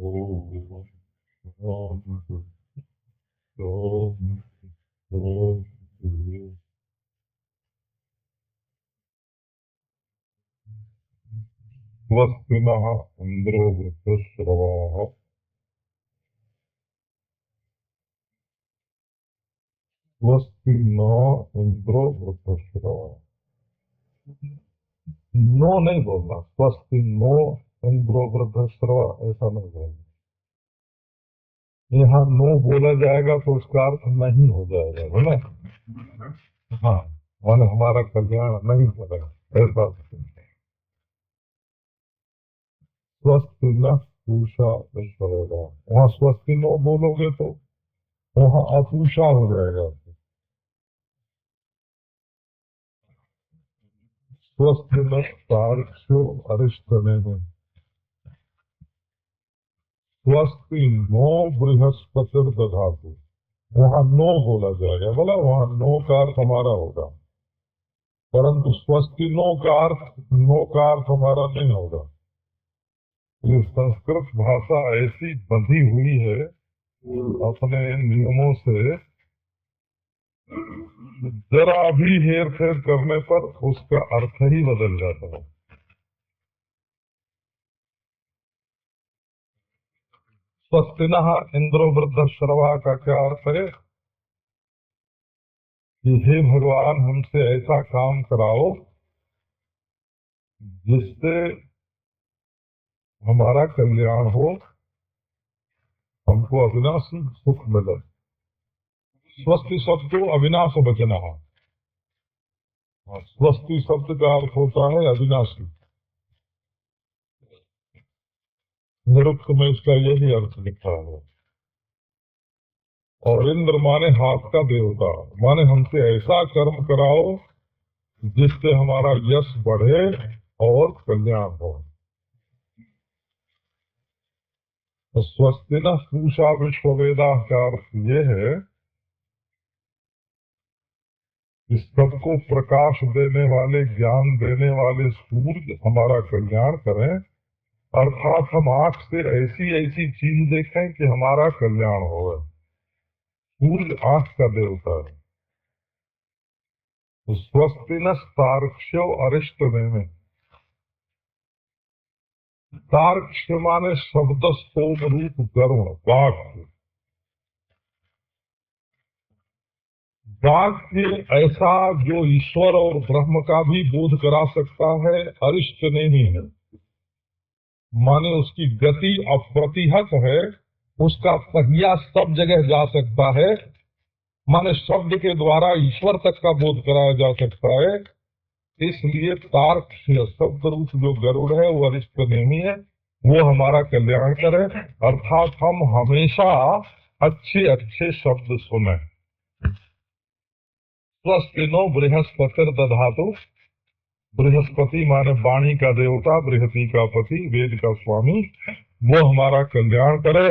ओम शांति शांति शांति। स्वस्तिनः इन्द्रो वृद्धश्रवाः स्वस्ति न इन्द्रो वृद्धश्रवाः। नो नहीं बोलना, स्वस्ति नो इंद्रो वृद्धश्रवा ऐसा नहीं बोलना। यहाँ नो बोला जाएगा तो उसका अर्थ नहीं हो जाएगा, बोला। हाँ, और हमारा कल्याण नहीं करेगा ऐसा। स्वस्ति न पूषा विश्ववेदा, वहाँ स्वस्ति नो बोलोगे तो वहाँ अपूषा हो जाएगा। स्वस्ति न तार्क्ष्यो अरिष्टने में, स्वस्ति नो बृहस्पति दधातु, वहाँ नो बोला जाएगा, बोला वहाँ नो का अर्थ हमारा होगा, परंतु स्वस्ति नो का अर्थ हमारा नहीं होगा। ये संस्कृत भाषा ऐसी बंधी हुई है अपने नियमों से, जरा भी हेर फेर करने पर उसका अर्थ ही बदल जाता है। स्वस्तिनः इंद्रो वृद्धश्रवा का क्या अर्थ है कि हे भगवान हमसे ऐसा काम कराओ जिससे हमारा कल्याण हो, हमको अविनाशी सुख मिले। स्वस्ति शब्द अविनाश वचन, स्वस्ति शब्द का अर्थ होता है अविनाशी। निरुक्त में इसका यही अर्थ लिखा है। और इंद्र माने हाथ का देवता, माने हमसे ऐसा कर्म कराओ जिससे हमारा यश बढ़े और कल्याण हो। तो स्वस्ति न पूषा विश्ववेदा का अर्थ ये है कि सबको प्रकाश देने वाले, ज्ञान देने वाले सूर्य हमारा कल्याण करें, अर्थात हम आंख से ऐसी ऐसी चीज देखें कि हमारा कल्याण हो। सूर्य आंख का देवता है। तो स्वस्ति न तार्क्ष्यो अरिष्ट में, तार्क्ष्य माने शब्द स्तोम रूप कर्म वाक्य। वाक्य ऐसा जो ईश्वर और ब्रह्म का भी बोध करा सकता है, अरिष्ट नहीं है, माने उसकी गति अप्रतिहत है, उसका पहिया सब जगह जा सकता है, माने शब्द के द्वारा ईश्वर तक का बोध कराया जा सकता है। इसलिए तार्क्ष्य शब्द रूप जो गरुड़ है वो अरिष्ट नेमी है, वो हमारा कल्याण करे, अर्थात हम हमेशा अच्छे अच्छे शब्द सुने। स्वस्ति नो बृहस्पति दधातु, बृहस्पति माने वाणी का देवता, बृहति का पति, वेद का स्वामी, वो हमारा कल्याण करे,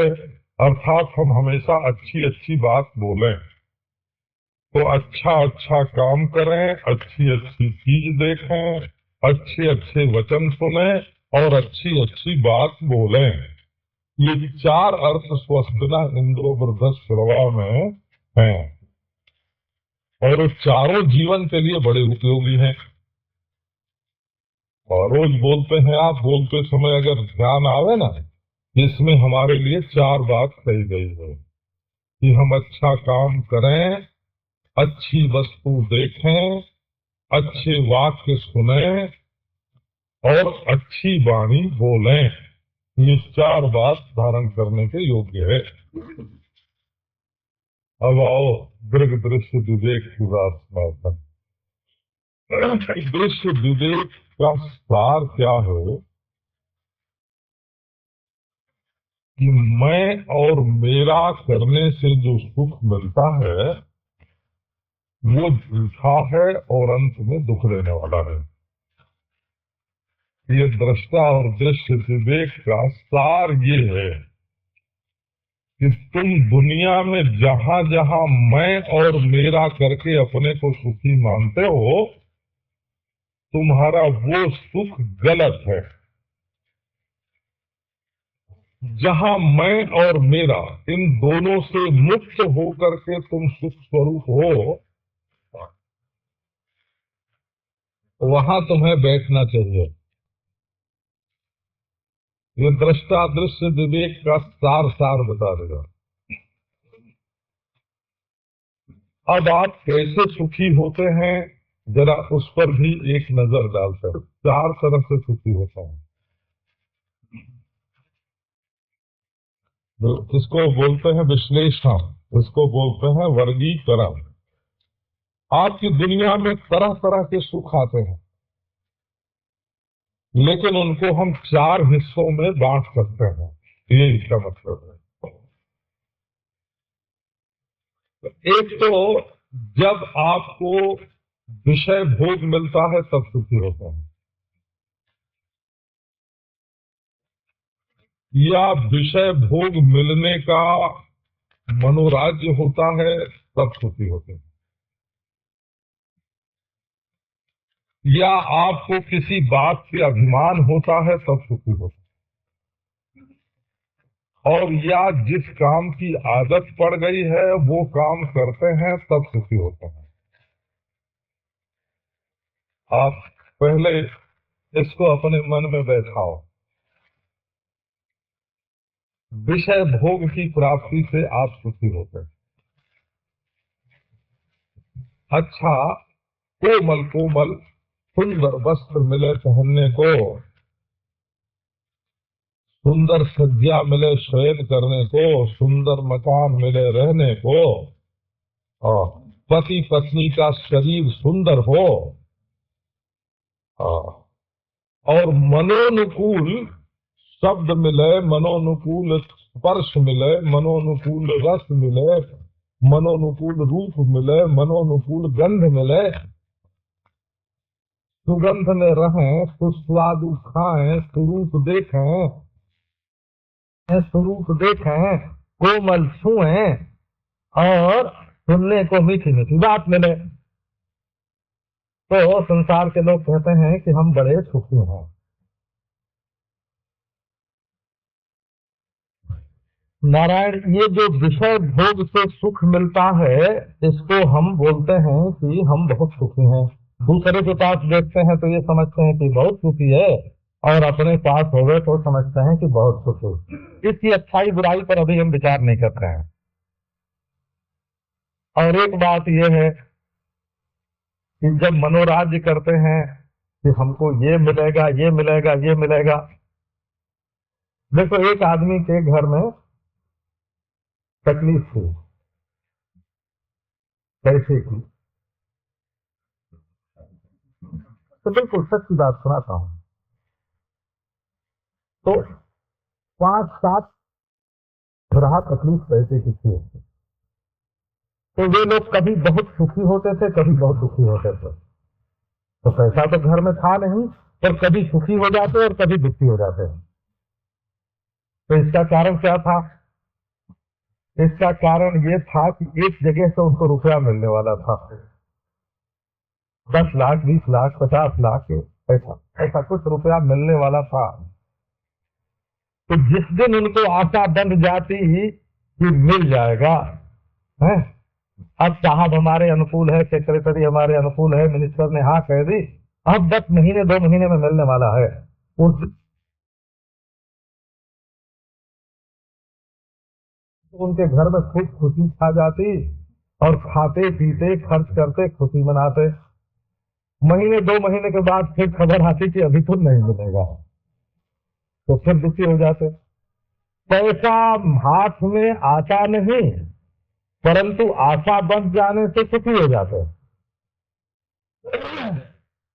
अर्थात हम हमेशा अच्छी अच्छी बात बोलें। तो अच्छा अच्छा काम करें, अच्छी अच्छी चीज देखें, अच्छे अच्छे वचन सुने और अच्छी अच्छी बात बोलें। ये चार अर्थ स्वस्तिना इंद्रो वृद्धश्रवा में हैं और चारों जीवन के लिए बड़े उपयोगी हैं। और रोज बोलते हैं आप, बोलते समय अगर ध्यान आवे ना, इसमें हमारे लिए चार बात कही गई है कि हम अच्छा काम करें, अच्छी वस्तु देखें, अच्छे वाक्य सुने और अच्छी वाणी बोलें। ये चार बात धारण करने के योग्य है। अब आओ दृग दृश्य विवेक की बात सुनाता। दृश्य विवेक का सार क्या है कि मैं और मेरा करने से जो सुख मिलता है वो झूठा है और अंत में दुख देने वाला है। ये दृष्टा और दृश्य विवेक का सार ये है कि तुम दुनिया में जहां जहां मैं और मेरा करके अपने को सुखी मानते हो, तुम्हारा वो सुख गलत है। जहां मैं और मेरा इन दोनों से मुक्त होकर के तुम सुख स्वरूप हो, वहां तुम्हें बैठना चाहिए। ये दृष्टा दृश्य विवेक का सार सार बता देगा। अब आप कैसे सुखी होते हैं, जरा उस पर भी एक नजर डालते हैं। चार तरह से सुखी होता है। इसको बोलते हैं विश्लेषण, इसको बोलते हैं वर्गीकरण। आपकी दुनिया में तरह तरह के सुख आते हैं, लेकिन उनको हम चार हिस्सों में बांट सकते हैं। ये इसका मतलब है। एक तो जब आपको विषय भोग मिलता है तब सुखी होता है, या विषय भोग मिलने का मनोराज्य होता है तब सुखी होते हैं, या आपको किसी बात से अभिमान होता है तब सुखी होता है, और या जिस काम की आदत पड़ गई है वो काम करते हैं तब सुखी होते हैं। आप पहले इसको अपने मन में बैठाओ। विषय भोग की प्राप्ति से आप सुखी होते हैं। अच्छा, कोमल कोमल सुंदर वस्त्र मिले पहनने को, सुंदर सज्जा मिले शयन करने को, सुंदर मकान मिले रहने को, और पति पत्नी का शरीर सुंदर हो, और मनोनुकूल शब्द मिले, मनोनुकूल स्पर्श मिले, मनोनुकूल रस मिले, मनोनुकूल रूप मिले, मनोनुकूल गंध मिले, सुगंध में रहें, सुस्वादु खाएं, स्वरूप देखें, कोमल छुएं, और सुनने को मीठी मीठी बात मिले, तो संसार के लोग कहते हैं कि हम बड़े सुखी हैं। नारायण, ये जो विषय भोग से सुख मिलता है, इसको हम बोलते हैं कि हम बहुत सुखी हैं। दूसरे के पास देखते हैं तो ये समझते हैं कि बहुत सुखी है, और अपने पास हो गए तो समझते हैं कि बहुत सुखी। इसकी अच्छाई बुराई पर अभी हम विचार नहीं कर रहे हैं। और एक बात यह है कि जब मनोराज्य करते हैं कि हमको ये मिलेगा, ये मिलेगा, ये मिलेगा। देखो, एक आदमी के घर में तकलीफ थी पैसे की, तो बिल्कुल सच्ची बात सुनाता हूं। तो 5-7 रहा तकलीफ पैसे की थी, तो वे लोग कभी बहुत सुखी होते थे, कभी बहुत दुखी होते थे। तो पैसा तो घर में था नहीं, पर कभी सुखी हो जाते और कभी दुखी हो जाते। तो इसका कारण क्या था? इसका कारण ये था कि एक जगह से उनको रुपया मिलने वाला था, 10 लाख, 20 लाख, 50 लाख, ऐसा कुछ रुपया मिलने वाला था। तो जिस दिन उनको आशा बंध जाती कि मिल जाएगा, है, अब साहब हमारे अनुकूल है, सेक्रेटरी हमारे अनुकूल है, मिनिस्टर ने हाँ कह दी, अब 10 महीने 2 महीने में मिलने वाला है, उनके घर में खूब खुशी छा जाती, और खाते पीते खर्च करते खुशी मनाते। महीने 2 महीने के बाद फिर खबर आती कि अभी तो नहीं मिलेगा, तो फिर दुखी हो जाते। पैसा हाथ में आता नहीं, परंतु आशा बंध जाने से सुखी हो जाते,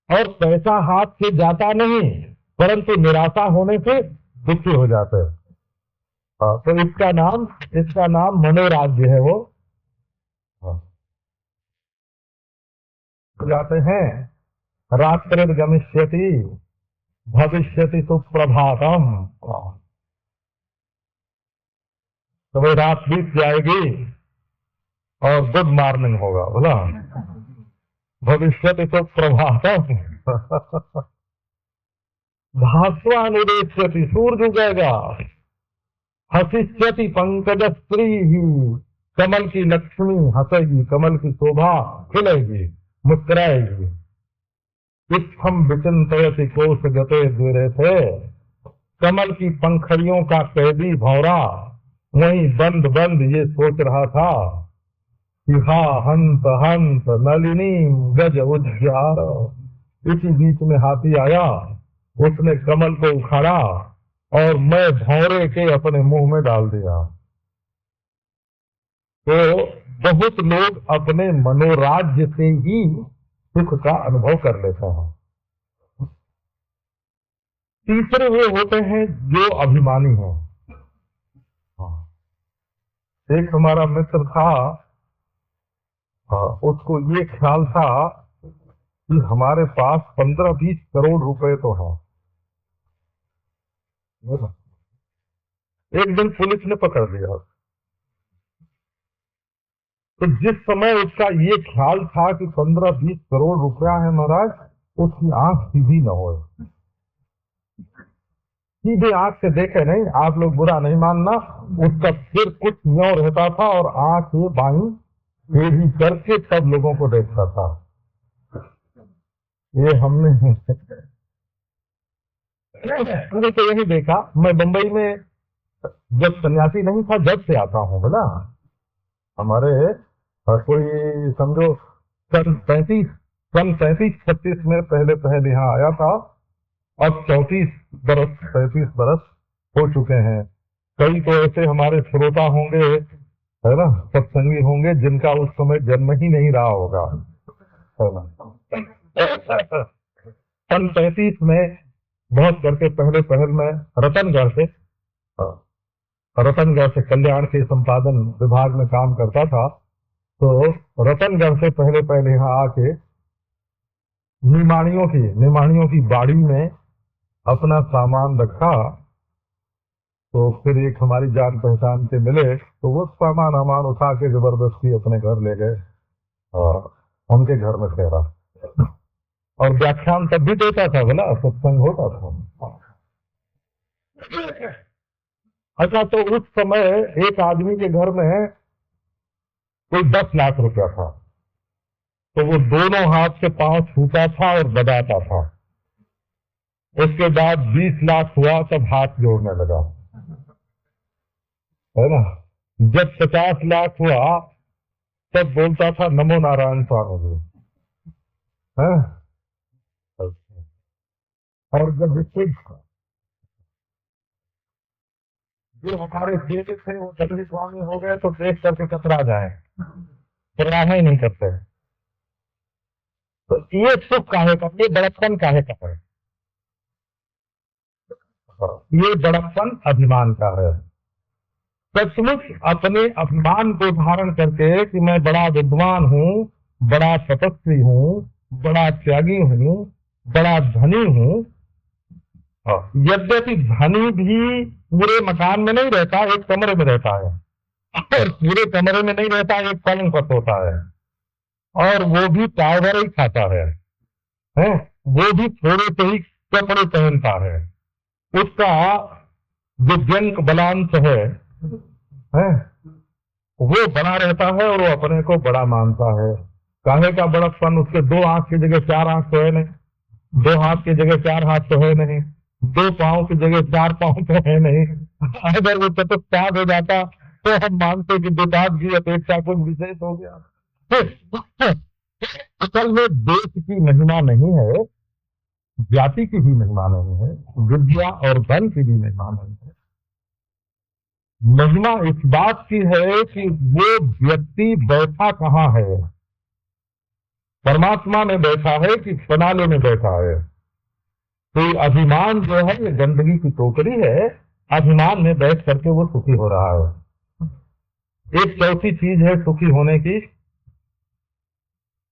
और पैसा हाथ से जाता नहीं, परंतु निराशा होने से दुखी हो जाते। तो इसका नाम मनोराज्य है। वो जाते हैं, रात्रि गमिष्यति भविष्यति सुप्रभातम, तो वही रात बीत जाएगी और गुड मॉर्निंग होगा, बोला भविष्यति सुप्रभातम। भास्वानुदेश्यति, सूरज उगेगा, हसिष्यति पंकज स्त्री ही, कमल की लक्ष्मी हंसेगी, कमल की शोभा खिलेगी, मुस्कुराएगी। इत्थम विचिंतयति कोश गते द्विरे थे, कमल की पंखड़ियों का कैदी भौरा वहीं बंद बंद ये सोच रहा था कि हा हंत हंत नलिनी गज उज्जार। इसी बीच में हाथी आया, उसने कमल को उखाड़ा और मैं भौरे के अपने मुंह में डाल दिया। तो बहुत लोग अपने मनोराज्य से ही सुख का अनुभव कर लेते हैं। तीसरे वे होते हैं जो अभिमानी हैं। एक हमारा मित्र था, उसको ये ख्याल था कि हमारे पास 15-20 करोड़ रुपए तो है। एक दिन पुलिस ने पकड़ लिया। तो जिस समय उसका ये ख्याल था कि 15-20 करोड़ रुपया है महाराज, उसकी आंख सीधी न हो, सीधे आंख से देखे नहीं, आप लोग बुरा नहीं मानना, उसका सिर कुछ न्यों रहता था और आंख ये बाई टेढ़ी करके सब लोगों को देखता था। ये हमने तो यही देखा। मैं बंबई में जब सन्यासी नहीं था, जब से आता हूँ बोला, हमारे कोई समझो सन 35-36 में पहले यहाँ आया था। अब 34-35 बरस हो चुके हैं। कई तो ऐसे हमारे श्रोता होंगे, है ना, सत्संगी होंगे, जिनका उस समय जन्म ही नहीं रहा होगा, है ना। सन 35 में बहुत करके पहले मैं रतनगढ़ से कल्याण के संपादन विभाग में काम करता था। तो रतनगढ़ से पहले यहाँ आके निमाणियों की बाड़ी में अपना सामान रखा। तो फिर एक हमारी जान पहचान के मिले, तो वो सामान उठा के जबरदस्ती अपने घर ले गए और उनके घर में ठहरा। और व्याख्यान तब भी देता था, बोला सत्संग होता था। अच्छा, तो उस समय एक आदमी के घर में कोई 10 लाख रुपया था, तो वो दोनों हाथ से पांव छूता था और बजाता था। उसके बाद 20 लाख हुआ, तब हाथ जोड़ने लगा, है ना। जब 50 लाख हुआ, तब बोलता था नमो नारायण स्वामी जी, है। और जब जो हमारे बेटे थे वो दंडी स्वामी हो गए, तो देख करके कतरा जाए, प्रयास ही नहीं करते। तो ये सुख काहे का, ये बड़प्पन काहे का है? ये बड़प्पन अभिमान का है। सचमुच अपने अभिमान को धारण करके कि मैं बड़ा विद्वान हूँ, बड़ा तपस्वी हूँ, बड़ा त्यागी हूँ, बड़ा धनी हूँ। यद्यपि धनी भी पूरे मकान में नहीं रहता, एक कमरे में रहता है, और पूरे कमरे में नहीं रहता, एक पलंग पर सोता है, और वो भी पाउडर ही खाता है, वो भी थोड़े से ही कपड़े पहनता है। उसका जो बैंक बैलेंस है, वो बना रहता है और वो अपने को बड़ा मानता है। काहे का बड़प्पन? उसके 2 आंख की जगह 4 आंख तो है नहीं, 2 हाथ की जगह 4 हाथ तो है नहीं, 2 पांव की जगह 4 पांव तो है नहीं। अगर वो चतुष्पाद हो जाता तो हम मानते कि विभाग की अपेक्षा कुछ विशेष हो गया। असल में देश की महिमा नहीं है, जाति की भी महिमा नहीं है, विद्या और धन की भी महिमा नहीं है। महिमा इस बात की है कि वो व्यक्ति बैठा कहाँ है, परमात्मा में बैठा है कि पनाले में बैठा है। तो अभिमान जो है ये गंदगी की टोकरी है, अभिमान में बैठ करके वो सुखी हो रहा है। एक चौथी चीज है सुखी होने की,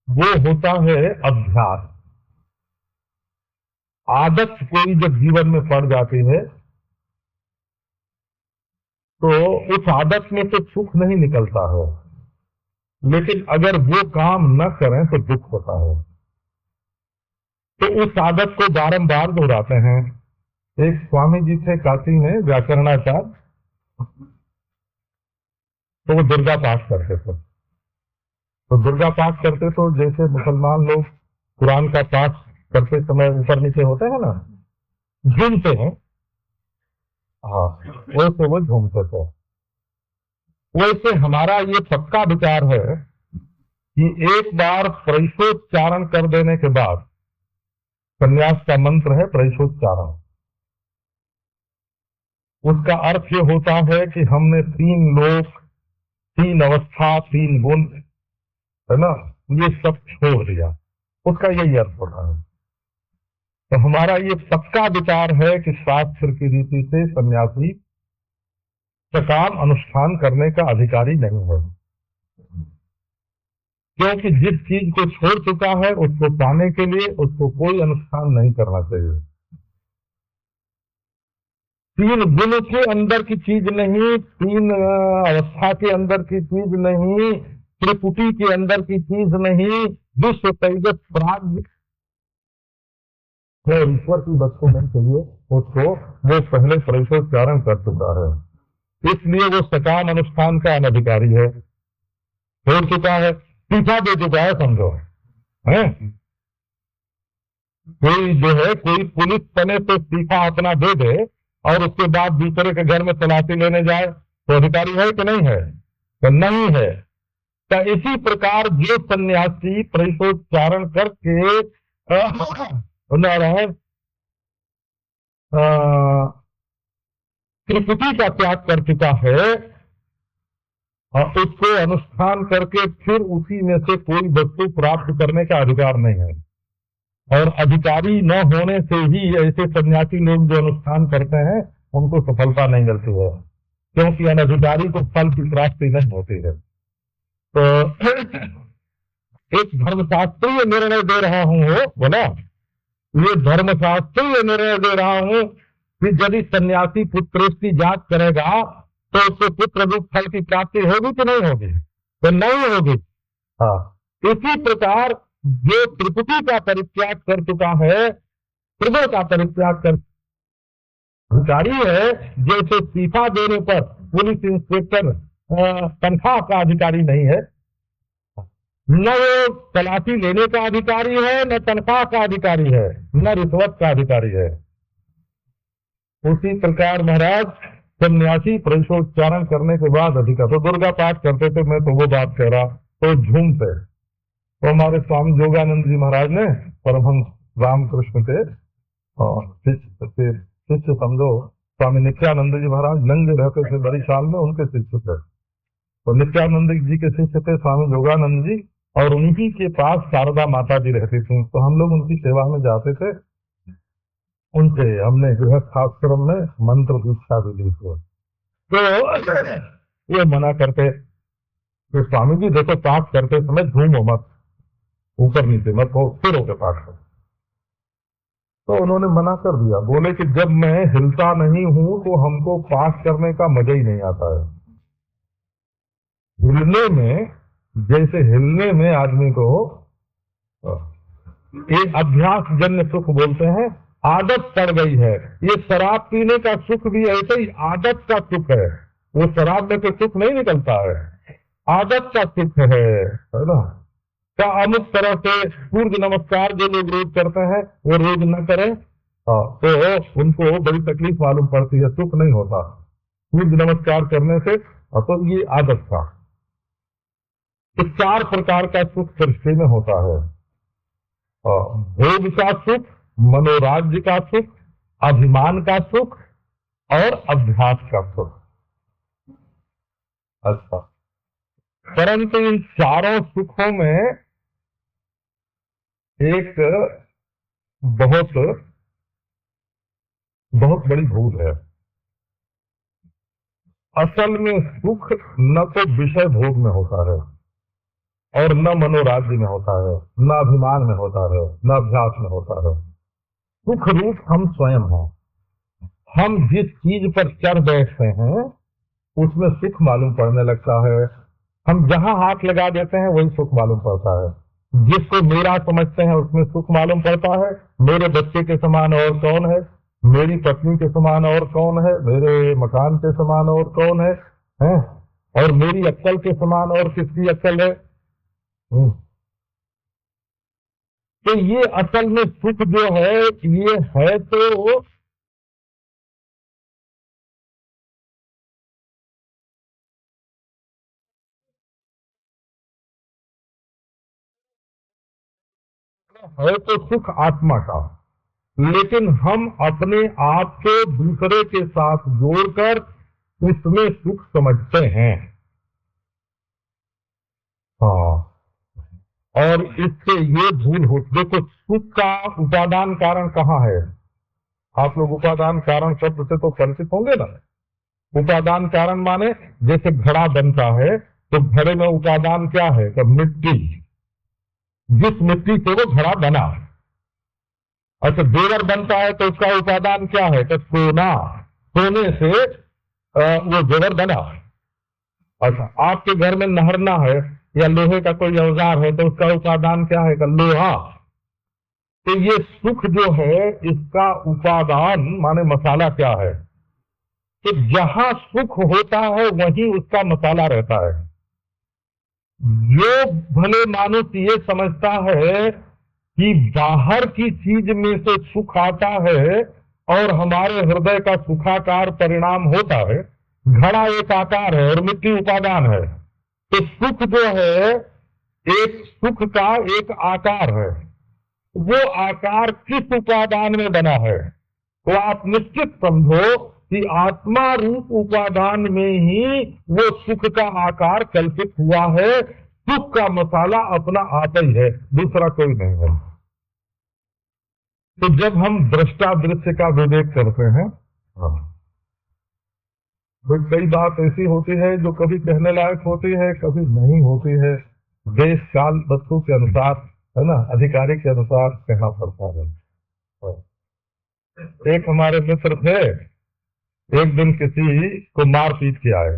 वो होता है अभ्यास। आदत कोई जब जीवन में पड़ जाती है तो उस आदत में तो सुख नहीं निकलता है, लेकिन अगर वो काम न करें तो दुख होता है। तो उस आदत को बारंबार दोहराते हैं। एक स्वामी जी थे काशी में, व्याकरणाचार्य, तो वो दुर्गा पाठ करते थे। तो दुर्गा पाठ करते तो जैसे मुसलमान लोग कुरान का पाठ करते समय ऊपर नीचे होते हैं ना, झूमते हैं, हाँ, वैसे वो झूमते थे। वैसे हमारा ये पक्का विचार है कि एक बार प्रैषोच्चारण कर देने के बाद, संन्यास का मंत्र है प्रैषोच्चारण, उसका अर्थ ये होता है कि हमने 3 लोक, 3 अवस्था, 3 गुण, है ना, ये सब छोड़ दिया, उसका यही अर्थ होता है। तो हमारा ये पक्का विचार है कि शास्त्र की रीति से सन्यासी सकाम अनुष्ठान करने का अधिकारी नहीं है, क्योंकि जिस चीज को छोड़ चुका है उसको पाने के लिए उसको कोई अनुष्ठान नहीं करना चाहिए। 3 गुण के अंदर की चीज नहीं, 3 अवस्था के अंदर की चीज नहीं, त्रिपुटी के अंदर की चीज नहीं, विश्व तेजस प्राग ईश्वर की वस्तु नहीं चाहिए उसको, वो पहले प्रैषोच्चारण कर चुका है, इसलिए वो सकाम अनुष्ठान का अनधिकारी है, छोड़ चुका है, पीछा दे चुका है, समझो है। कोई जो है, कोई पुलिस तने से सीखा अपना दे दे और उसके बाद दूसरे के घर में तलाशी लेने जाए तो अधिकारी है कि नहीं है? तो नहीं है। तो इसी प्रकार जो सन्यासी प्रैषोच्चारण करके नारायण त्रिपुटी का त्याग कर चुका है और उसको अनुष्ठान करके फिर उसी में से कोई वस्तु प्राप्त करने का अधिकार नहीं है। और अधिकारी न होने से ही ऐसे सन्यासी लोग जो अनुष्ठान करते हैं उनको सफलता नहीं मिलती है, क्योंकि अनधिकारी को फल की प्राप्ति नहीं होती है। तो एक धर्मशास्त्रीय निर्णय दे रहा हूं, बोला, ये धर्मशास्त्रीय निर्णय दे रहा हूं कि यदि सन्यासी पुत्रोष्टि जाग करेगा तो उसको पुत्र रूप फल की प्राप्ति होगी कि नहीं होगी? तो नहीं होगी। हाँ, इसी प्रकार जो त्रिपुटी का परित्याग कर चुका है, त्रिगुण का परित्याग कर अधिकारी है, जैसे इस्तीफा देने पर पुलिस इंस्पेक्टर तनख्वाह का अधिकारी नहीं है, न वो तलाशी लेने का अधिकारी है, न तनख्वाह का अधिकारी है, न रिश्वत का अधिकारी है। उसी प्रकार महाराज सन्यासी प्रैषोच्चारण करने के बाद अधिकार, तो दुर्गा पाठ करते थे, मैं तो वो बात कह रहा, तो झूमते। तो हमारे स्वामी योगानंद जी महाराज ने परमहंस रामकृष्ण के शिष्य समझो, स्वामी नित्यानंद जी महाराज नंगे रहते थे बड़ी साल में, उनके शिष्य थे। तो नित्यानंद जी के शिष्य थे स्वामी योगानंद जी, और उन्हीं के पास शारदा माता जी रहती थी। तो हम लोग उनकी सेवा में जाते थे, उनसे हमने गृहस्थाश्रम में मंत्र दीक्षा भी ली थी। तो ये मना करते कि स्वामी जी देखो, पाठ करते समय झूमो मत, ऊपर नीचे मत हो, सिर होकर पाठ करो। तो उन्होंने मना कर दिया, बोले कि जब मैं हिलता नहीं हूं तो हमको पाठ करने का मजा ही नहीं आता है। हिलने में, जैसे हिलने में आदमी को एक अभ्यास जन्य सुख बोलते हैं, आदत पड़ गई है। ये शराब पीने का सुख भी ऐसे ही आदत का सुख है, वो शराब में तो सुख नहीं निकलता है, आदत का सुख है ना। क्या अमुक तरह से सूर्य नमस्कार जो लोग रोज करते हैं वो रोज न करें तो उनको बड़ी तकलीफ मालूम पड़ती है, सुख नहीं होता सूर्य नमस्कार करने से। तो ये आदत था। तो 4 प्रकार का सुख सृष्टि में होता है, भोग का सुख, मनोराज्य का सुख, अभिमान का सुख और अभ्यास का सुख। अच्छा, परंतु इन चारों सुखों में एक बहुत बहुत बड़ी भूल है। असल में सुख न तो विषय भोग में होता है और न मनोराज्य में होता है, न अभिमान में होता है, न अभ्यास में होता है। सुख रूप हम स्वयं हैं। हम जिस चीज पर चढ़ बैठते हैं उसमें सुख मालूम पड़ने लगता है। हम जहां हाथ लगा देते हैं वही सुख मालूम पड़ता है। जिसको मेरा समझते हैं उसमें सुख मालूम पड़ता है। मेरे बच्चे के समान और कौन है, मेरी पत्नी के समान और कौन है, मेरे मकान के समान और कौन है, हैं? और मेरी अक्ल के समान और किसकी अक्ल है? हम्म। तो ये असल में सुख जो है, ये है तो सुख आत्मा का, लेकिन हम अपने आप को दूसरे के साथ जोड़कर उसमें सुख समझते हैं। हाँ, और इससे ये भूल हो, देखो सुख का उपादान कारण कहाँ है? आप लोग उपादान कारण शब्द से तो परिचित होंगे ना। उपादान कारण माने जैसे घड़ा बनता है, तो घड़े में उपादान क्या है? तो मिट्टी, जिस मिट्टी से वो घड़ा बना। अच्छा, जेवर बनता है तो उसका उपादान क्या है? तो सोना, सोने से वो जेवर बना। अच्छा, आपके घर में नहरना है या लोहे का कोई औजार है तो उसका उपादान क्या है? का लोहा। तो ये सुख जो है, इसका उपादान माने मसाला क्या है? तो जहां सुख होता है वहीं उसका मसाला रहता है। जो भले मानुष ये समझता है कि बाहर की चीज में से सुख आता है और हमारे हृदय का सुखाकार परिणाम होता है, घड़ा एक आकार है और मिट्टी उपादान है, तो सुख जो है एक सुख का एक आकार है। वो आकार किस उपादान में बना है? तो आप निश्चित समझो कि आत्मा रूप उपादान में ही वो सुख का आकार कल्पित हुआ है। सुख का मसाला अपना आता ही है, दूसरा कोई नहीं है। तो जब हम दृष्टा दृश्य का विवेक करते हैं, तो कई बात ऐसी होती है जो कभी कहने लायक होती है, कभी नहीं होती है। देश काल वस्तु के अनुसार, है ना, अधिकारी के अनुसार कहना पड़ता है। एक हमारे मित्र थे, एक दिन किसी को मार पीट के आए,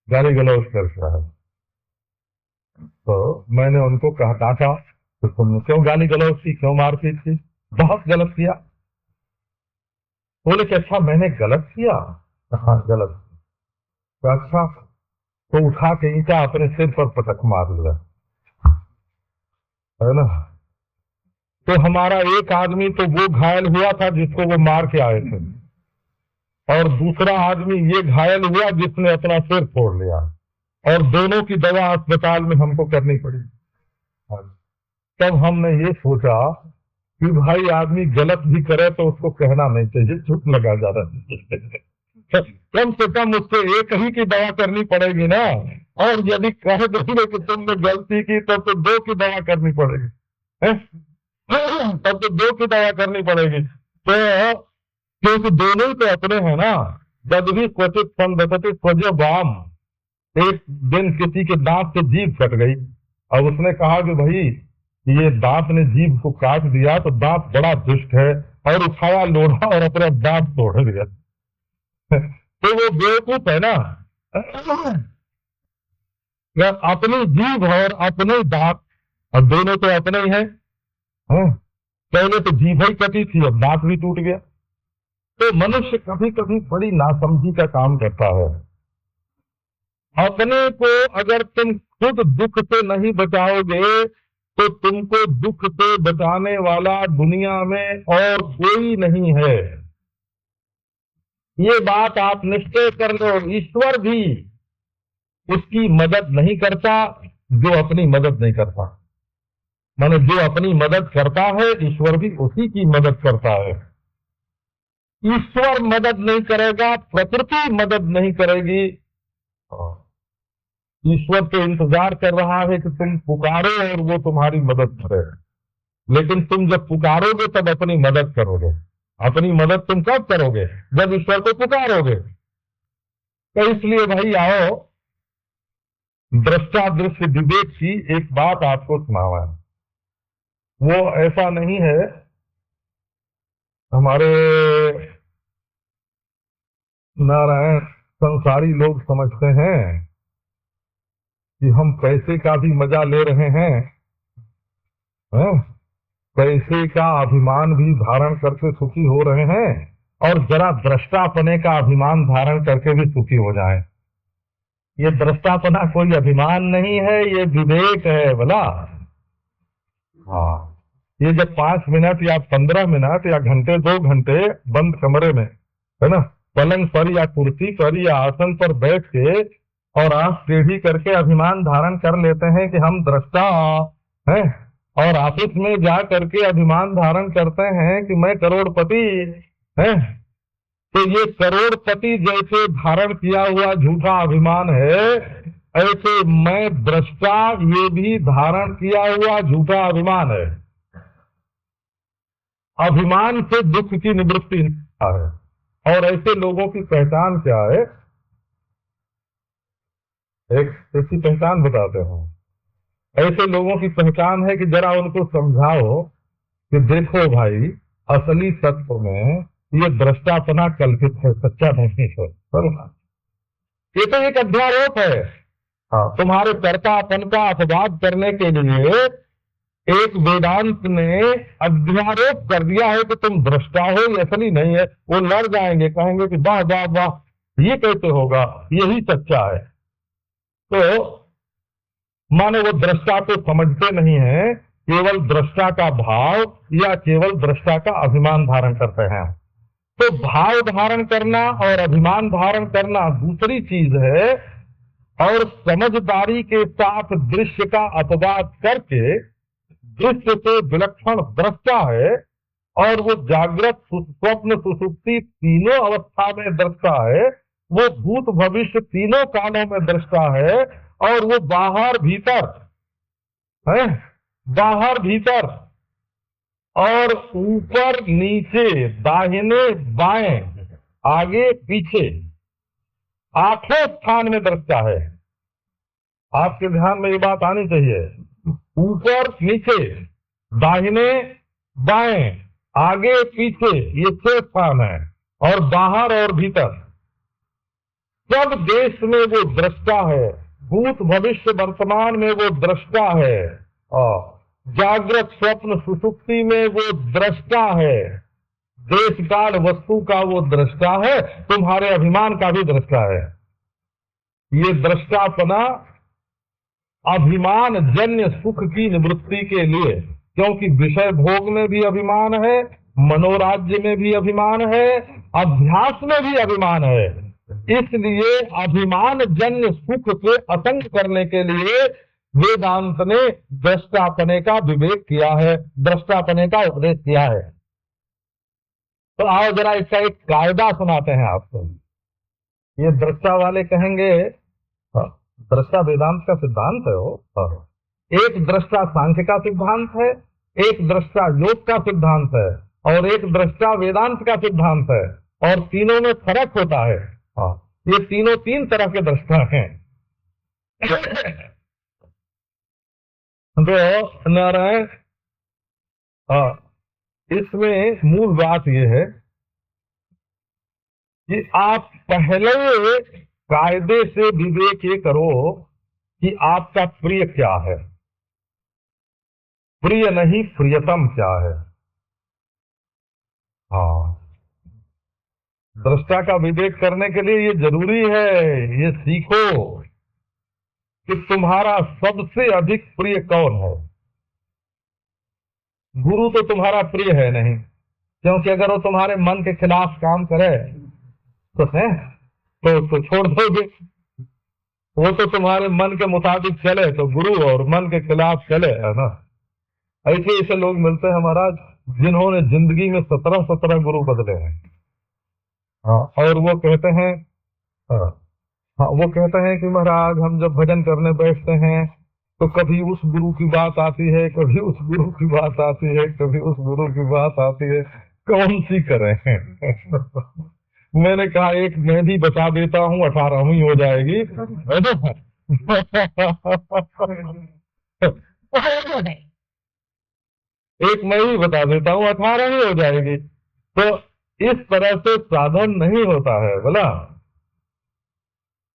गाली गलौज करके आए। तो मैंने उनको कहा, डांटा, तो तुमने क्यों गाली गलौज की, क्यों मारपीट की? बहुत गलत किया। बोले कि अच्छा मैंने गलत किया? हाँ गलत। तो अच्छा, तो उठा के ईंटा अपने सिर पर पटक मार लिया, है ना। तो हमारा एक आदमी तो वो घायल हुआ था जिसको वो मार के आए थे, और दूसरा आदमी ये घायल हुआ जिसने अपना सिर फोड़ लिया, और दोनों की दवा अस्पताल में हमको करनी पड़ी। तब हमने ये सोचा कि भाई आदमी गलत भी करे तो उसको कहना नहीं चाहिए, चुप लगा जा रहा कम से कम उसको एक ही की दवा करनी पड़ेगी ना। और यदि कह देंगे कि तुमने गलती की तो दो की दवा करनी पड़ेगी, है? तब तो दो की दवा करनी पड़ेगी। तो क्योंकि दोनों ही तो अपने हैं ना। जब भी क्वचित संदति स्वजो वाम, एक दिन किसी के दांत से जीभ कट गई, अब उसने कहा कि भाई ये दांत ने जीभ को काट दिया तो दांत बड़ा दुष्ट है, और उठाया लोढ़ा और अपना दांत तोड़ दिया। तो वो बेवकूफ है ना। अपनी जीभ और अपने दांत, और दोनों तो अपने ही है। पहले तो जीभ ही कटी थी, अब दांत भी टूट गया। तो मनुष्य कभी कभी बड़ी नासमझी का काम करता है। अपने को अगर तुम खुद दुख से नहीं बचाओगे तो तुमको दुख से बचाने वाला दुनिया में और कोई नहीं है। ये बात आप निश्चय कर लो। ईश्वर भी उसकी मदद नहीं करता जो अपनी मदद नहीं करता। माने जो अपनी मदद करता है, ईश्वर भी उसी की मदद करता है। ईश्वर मदद नहीं करेगा, प्रकृति मदद नहीं करेगी। ईश्वर तो इंतजार कर रहा है कि तुम पुकारो और वो तुम्हारी मदद करे, लेकिन तुम जब पुकारोगे तब अपनी मदद करोगे। अपनी मदद तुम कब करोगे? जब ईश्वर को पुकारोगे। तो इसलिए भाई आओ, दृष्टा दृश्य विवेक की एक बात आपको सुनावा है। वो ऐसा नहीं है, हमारे नारायण संसारी लोग समझते हैं कि हम पैसे का भी मजा ले रहे हैं, हैं? पैसे का अभिमान भी धारण करके सुखी हो रहे हैं और जरा दृष्टापने का अभिमान धारण करके भी सुखी हो जाए। ये दृष्टापना कोई अभिमान नहीं है, ये विवेक है बोला। हाँ, ये जब 5 मिनट या 15 मिनट या घंटे 2 घंटे बंद कमरे में, है ना, पलंग पर या कुर्सी पर या आसन पर बैठ के और आंख टेढ़ी करके अभिमान धारण कर लेते हैं कि हम दृष्टा हैं, और ऑफिस में जा करके अभिमान धारण करते हैं कि मैं करोड़पति हैं, तो ये करोड़पति जैसे धारण किया हुआ झूठा अभिमान है, ऐसे मैं दृष्टा ये भी धारण किया हुआ झूठा अभिमान है। अभिमान से दुख की निवृत्ति है। और ऐसे लोगों की पहचान क्या है? एक ऐसी पहचान बताते हैं। ऐसे लोगों की पहचान है कि जरा उनको समझाओ कि देखो भाई, असली तत्व में ये दृष्टापना कल्पित है, सच्चा नहीं है। ये तो एक अध्यारोप है। हाँ, तुम्हारे कर्तापन का अपवाद करने के लिए एक वेदांत ने अध्यारोप कर दिया है कि तुम दृष्टा हो, ये असली नहीं है। वो लड़ जाएंगे, कहेंगे कि वाह वाह वाह, ये कैसे होगा, यही सच्चा है। तो माने वो दृष्टा को समझते नहीं है, केवल दृष्टा का भाव या केवल दृष्टा का अभिमान धारण करते हैं। तो भाव धारण करना और अभिमान धारण करना दूसरी चीज है, और समझदारी के साथ दृश्य का अपवाद करके दृश्य से विलक्षण दृष्टा है, और वो जागृत स्वप्न सुषुप्ति तीनों अवस्था में दृष्टा है, वो भूत भविष्य तीनों कालों में दृष्टा है, और वो बाहर भीतर है, बाहर भीतर और ऊपर नीचे, दाहिने बाएं, आगे पीछे, आठों स्थान में दृष्टा है। आपके ध्यान में ये बात आनी चाहिए। ऊपर नीचे, दाहिने बाएं, आगे पीछे, ये 6 स्थान है, और बाहर और भीतर सब देश में वो दृष्टा है। भूत भविष्य वर्तमान में वो दृष्टा है, और जागृत स्वप्न सुषुप्ति में वो दृष्टा है। देश काल वस्तु का वो दृष्टा है, तुम्हारे अभिमान का भी दृष्टा है। ये दृष्टापना अभिमान जन्य सुख की निवृत्ति के लिए, क्योंकि विषय भोग में भी अभिमान है, मनोराज्य में भी अभिमान है, अभ्यास में भी अभिमान है। इसलिए अभिमान जन्य सुख के असंग करने के लिए वेदांत ने दृष्टापने का विवेक किया है, दृष्टापने का उपदेश किया है। तो आओ जरा इसका एक कायदा सुनाते हैं आपको। ये दृष्टा वाले कहेंगे दृष्टा वेदांत का सिद्धांत है वो। एक दृष्टा सांख्य का सिद्धांत है, एक दृष्टा योग का सिद्धांत है, और एक दृष्टा वेदांत का सिद्धांत है, और तीनों में फर्क होता है। ये तीनों 3 तरह के दृष्टा हैं। तो नारायण, इसमें मूल बात यह है कि आप पहले कायदे से विवेक ये करो कि आपका प्रिय क्या है, प्रिय नहीं प्रियतम क्या है। हाँ, दृष्टा का विवेक करने के लिए ये जरूरी है, ये सीखो कि तुम्हारा सबसे अधिक प्रिय कौन है। गुरु तो तुम्हारा प्रिय है नहीं, क्योंकि अगर वो तुम्हारे मन के खिलाफ काम करे तो है तो छोड़ दोगे। वो तो तुम्हारे मन के मुताबिक चले तो गुरु, और मन के खिलाफ चले, है ना। ऐसे ऐसे लोग मिलते हैं महाराज, जिन्होंने जिंदगी में 17 गुरु बदले हैं। हाँ, और वो कहते हैं, हाँ, वो कहते हैं कि महाराज हम जब भजन करने बैठते हैं तो कभी उस गुरु की बात आती है, कभी उस गुरु की बात आती है, कभी उस गुरु की बात आती है, कौन सी करें। मैंने कहा एक मैं भी बता देता हूँ, 18वीं हो जाएगी, है ना। एक मैं ही बता देता हूँ, 18वीं हो जाएगी। तो इस तरह से साधन नहीं होता है बोला।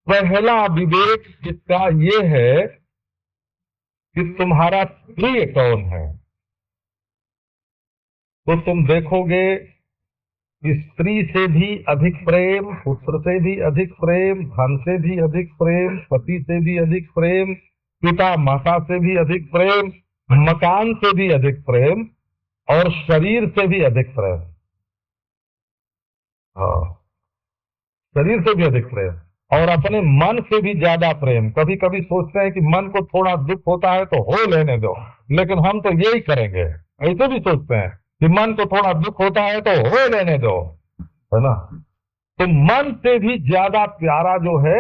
पहला विवेक इसका ये है कि तुम्हारा प्रिय कौन है। तो तुम देखोगे स्त्री से भी अधिक प्रेम, पुत्र से भी अधिक प्रेम, धन से भी अधिक प्रेम, पति से भी अधिक प्रेम, पिता माता से भी अधिक प्रेम, मकान से भी अधिक प्रेम, और शरीर से भी अधिक प्रेम। हाँ, शरीर से भी अधिक प्रेम और अपने मन से भी ज्यादा प्रेम। कभी कभी सोचते हैं कि मन को थोड़ा दुख होता है तो हो लेने दो, लेकिन हम तो यही करेंगे, ऐसे भी सोचते हैं कि मन को थोड़ा दुख होता है तो हो लेने दो, है ना। तो मन से भी ज्यादा प्यारा जो है,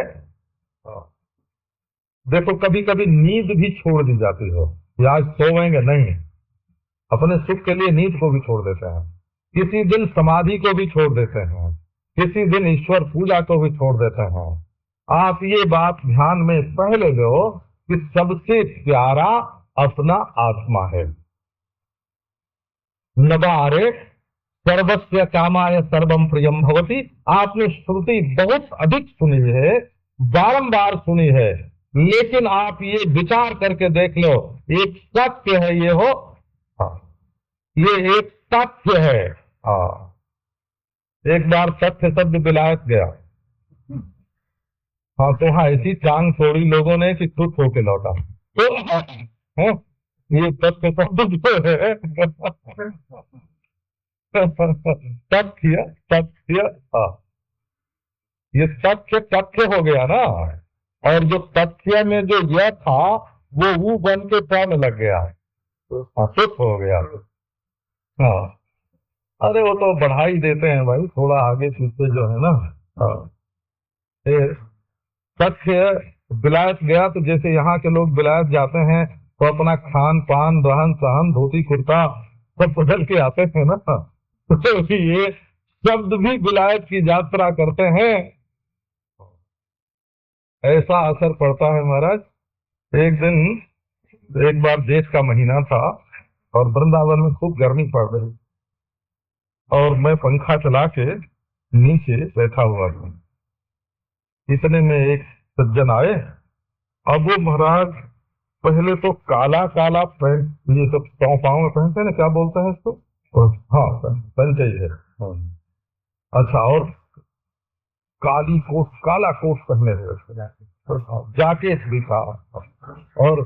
देखो कभी कभी नींद भी छोड़ दी जाती है कि आज सोएंगे नहीं, अपने सुख के लिए नींद को भी छोड़ देते हैं, किसी दिन समाधि को भी छोड़ देते हैं, किसी दिन ईश्वर पूजा को भी छोड़ देते हैं। आप ये बात ध्यान में पहले लो कि सबसे प्यारा अपना आत्मा है। नवारे सर्वस्य कामाय सर्वम प्रियम भवति। आपने श्रुति बहुत अधिक सुनी है, बारंबार सुनी है, लेकिन आप ये विचार करके देख लो, एक सत्य है ये हो, ये एक तथ्य है। एक बार तथ्य शब्द विलायत गया, हाँ, तो हाँ ऐसी टांग छोड़ी लोगों ने कि खुद होके लौटा। तो हाँ, ये तथ्य शब्द जो है तथ्य तथ्य, हाँ, ये तथ्य तथ्य हो गया ना, और जो तथ्य में जो यह था वो वो बन के पैन लग गया, सुख हो गया। हाँ, अरे वो तो बढ़ाई देते हैं भाई, थोड़ा आगे पीछे जो है ना। हाँ, ये तथ्य विलायत गया, तो जैसे यहाँ के लोग विलायत जाते हैं तो अपना खान पान रहन सहन धोती कुर्ता सब बदल के आते हैं ना, तो ये शब्द भी विलायत की यात्रा करते हैं। ऐसा असर पड़ता है महाराज। एक दिन एक बार जेठ का महीना था और वृंदावन में खूब गर्मी पड़ रही, और मैं पंखा चला के नीचे बैठा हुआ था। इतने में एक सज्जन आए। अब वो महाराज पहले तो काला काला पैंट, ये सब पाँव में पहनते हैं ना, क्या बोलते हैं इसको, हाँ पंच ही है, हाँ। अच्छा, और काली कोट, काला कोट पहने हुए, जैकेट भी था और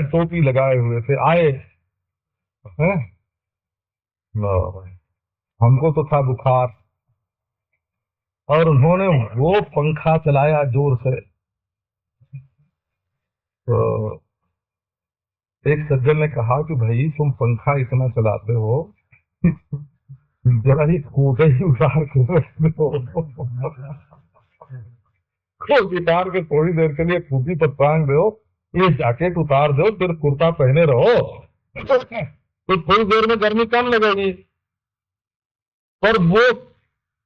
टोपी लगाए हुए थे। आए हैं, हमको तो था बुखार, और उन्होंने वो पंखा चलाया जोर से। तो एक सज्जन ने कहा कि भाई तुम पंखा इतना चलाते हो, जरा ही कोट ही उतार के कोट उतार के थोड़ी देर के लिए टूपी पर टांग दो, ये जैकेट उतार दो, फिर कुर्ता पहने रहो, तो थोड़ी देर में गर्मी कम लगेगी। पर वो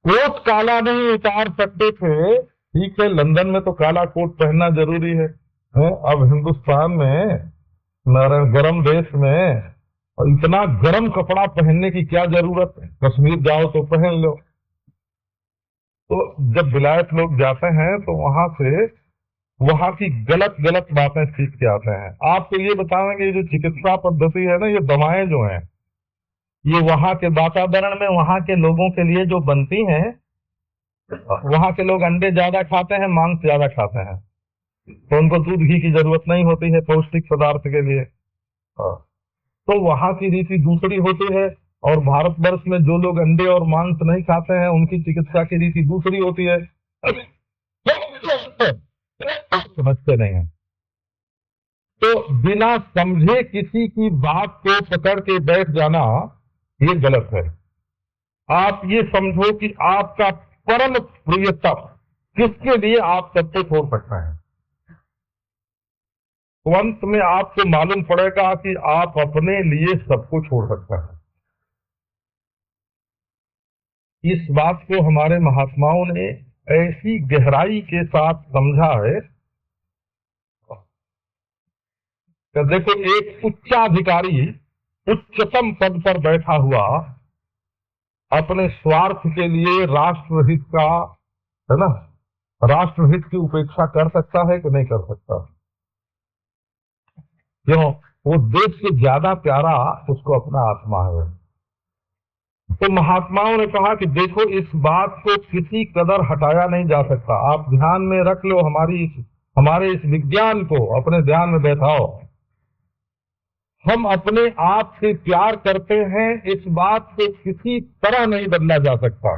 कोट काला नहीं उतार सकते थे। ठीक है, लंदन में तो काला कोट पहनना जरूरी है, अब हिंदुस्तान में, गर्म देश में, और इतना गर्म कपड़ा पहनने की क्या जरूरत है, कश्मीर जाओ तो पहन लो। तो जब विलायत लोग जाते हैं तो वहां से वहां की गलत गलत बातें सीख के आते हैं। आपको ये बताएंगे, जो चिकित्सा पद्धति है ना, ये दवाएं जो हैं, ये वहां के वातावरण में वहां के लोगों के लिए जो बनती हैं, वहां के लोग अंडे ज्यादा खाते हैं, मांस ज्यादा खाते हैं, तो उनको दूध घी की जरूरत नहीं होती है पौष्टिक पदार्थ के लिए। तो वहां की रीति दूसरी होती है, और भारतवर्ष में जो लोग अंडे और मांस नहीं खाते हैं उनकी चिकित्सा की रीति दूसरी होती है। समझते नहीं है, तो बिना समझे किसी की बात को पकड़ के बैठ जाना ये गलत है। आप ये समझो कि आपका परम प्रियतम किसके लिए आप सबको छोड़ सकते हैं, तो अंत में आपको मालूम पड़ेगा कि आप अपने लिए सबको छोड़ सकते हैं। इस बात को हमारे महात्माओं ने ऐसी गहराई के साथ समझा है। तो देखो, एक उच्चाधिकारी उच्चतम पद पर बैठा हुआ अपने स्वार्थ के लिए राष्ट्रहित का, है ना, राष्ट्रहित की उपेक्षा कर सकता है कि नहीं कर सकता? क्यों? वो देश से ज्यादा प्यारा उसको अपना आत्मा है। तो महात्माओं ने कहा कि देखो इस बात को किसी कदर हटाया नहीं जा सकता, आप ध्यान में रख लो, हमारे इस विज्ञान को अपने ध्यान में बैठाओ। हम अपने आप से प्यार करते हैं, इस बात को किसी तरह नहीं बदला जा सकता।